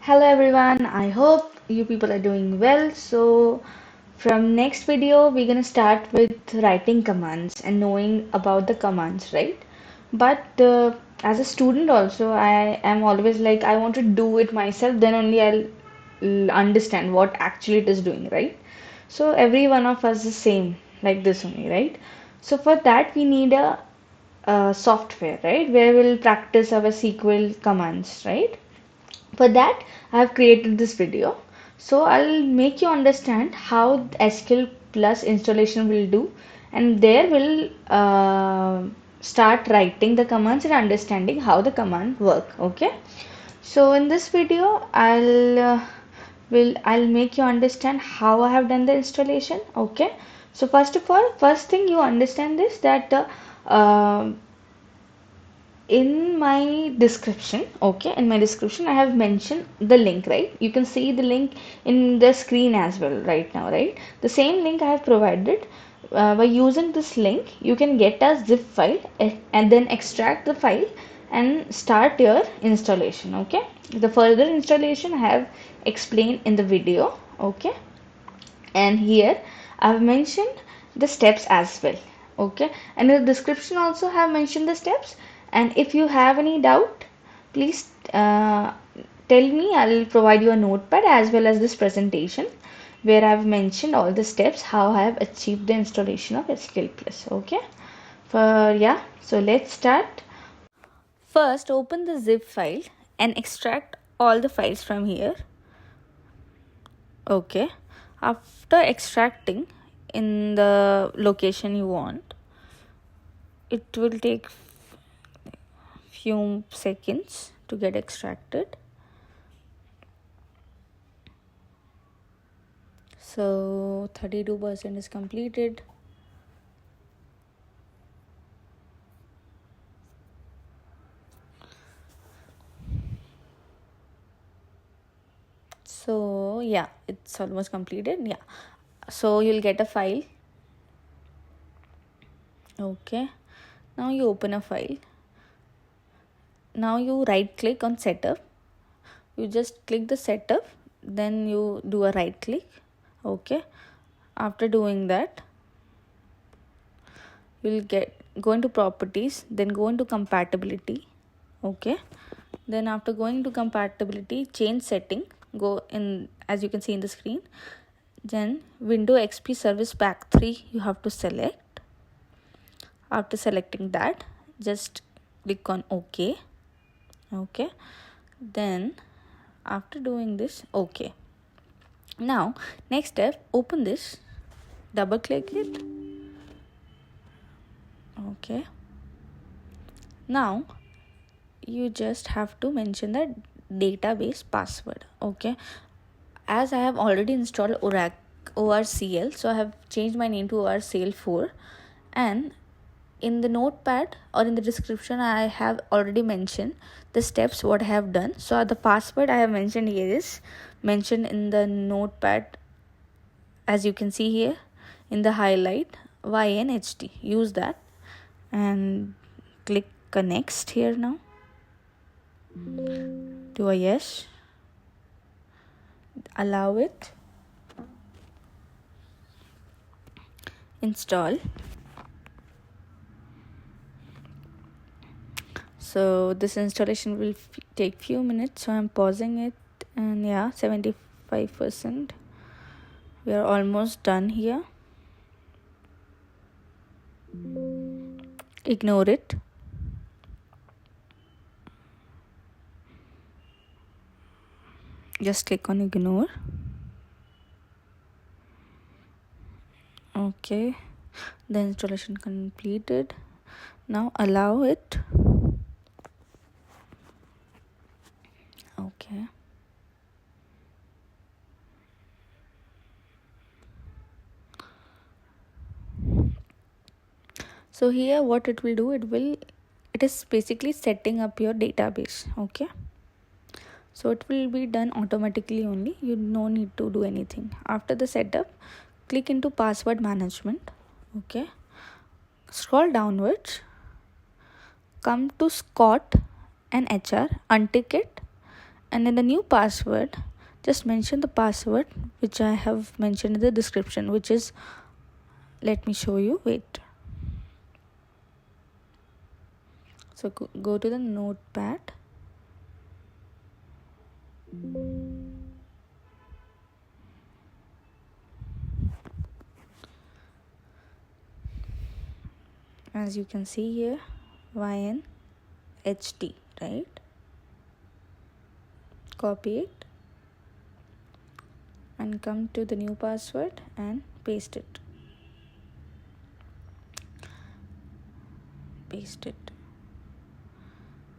Hello everyone, I hope you people are doing well. So from next video we're gonna start with writing commands and knowing about the commands, right? But as a student also I am always like I want to do it myself, then only I'll understand what actually it is doing, right? So every one of us is same like this only, right? So for that we need a software, right? Where we'll practice our SQL commands, right? For that, I have created this video. So I'll make you understand how SQL Plus installation will do, and there we'll start writing the commands and understanding how the command work. Okay. So in this video, I'll make you understand how I have done the installation. Okay. So first of all, first thing you understand is that in my description, okay, in my description I have mentioned the link, right? You can see the link in the screen as well right now, right? The same link I have provided. By using this link you can get a zip file and then extract the file and start your installation. Okay, the further installation I have explained in the video. Okay, and here I have mentioned the steps as well. Okay, and in the description also have mentioned the steps, and if you have any doubt please tell me. I'll provide you a notepad as well as this presentation where I've mentioned all the steps how I have achieved the installation of SQL Plus. Okay, so let's start. First open the zip file and extract all the files from here. Okay, after extracting in the location you want, it will take few seconds to get extracted. So 32% is completed. So yeah, it's almost completed. Yeah, so you'll get a file. Okay, now you open a file. Now you right click on setup. You just click the setup, then you do a right click. Okay, after doing that you'll go into properties, then go into compatibility. Okay, then after going to compatibility, change setting, go in as you can see in the screen. Then window XP service pack 3 you have to select. After selecting that, just click on OK. Okay, then after doing this, okay, now next step, open this, double click it. Okay, now you just have to mention the database password. Okay, as I have already installed ORCL, so I have changed my name to ORCL 4, and in the notepad or in the description I have already mentioned the steps what I have done. So the password I have mentioned here is mentioned in the notepad, as you can see here in the highlight, YNHT. Use that and click next here. Now do a yes, allow it, install. So this installation will take few minutes, so I'm pausing it, and yeah, 75%. We are almost done here. Ignore it. Just click on ignore. Okay, the installation completed. Now allow it. Okay, so here what it will do, it is basically setting up your database. Okay, so it will be done automatically only, you no need to do anything. After the setup, click into password management. Okay, scroll downwards, come to Scott and HR, untick it, and in the new password, just mention the password which I have mentioned in the description, which is, let me show you, wait. So go to the notepad. As you can see here, YNHT, right? Copy it and come to the new password and paste it.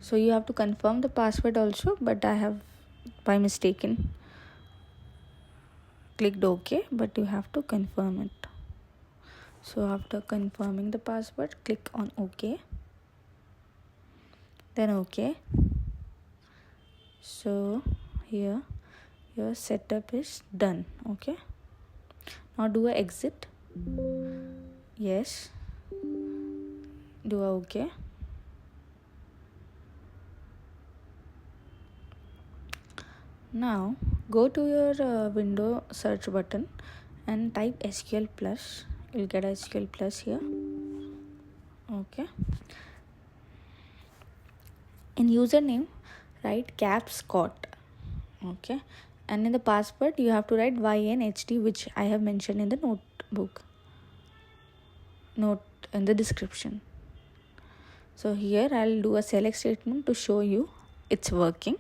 So you have to confirm the password also, but I have by mistaken clicked OK, but you have to confirm it. So after confirming the password, click on OK, then OK. So here your setup is done. Okay, now do a exit. Yes, do a OK. Now go to your window search button and type SQLPlus. You'll get SQLPlus here. Okay, in username write caps caught. Okay, and in the password you have to write YNHT, which I have mentioned in the note in the description. So here I'll do a select statement to show you it's working.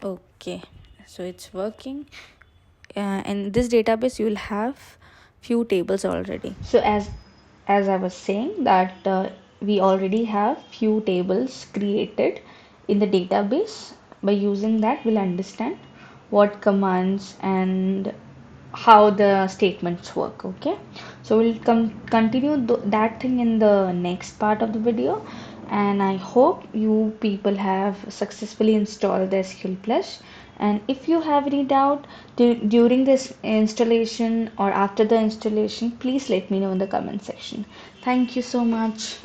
Okay, so it's working. In this database you will have few tables already. So as I was saying that we already have few tables created in the database. By using that, we'll understand what commands and how the statements work. Okay, so we'll continue that thing in the next part of the video, and I hope you people have successfully installed the SQL Plus. And if you have any doubt during this installation or after the installation, please let me know in the comment section. Thank you so much.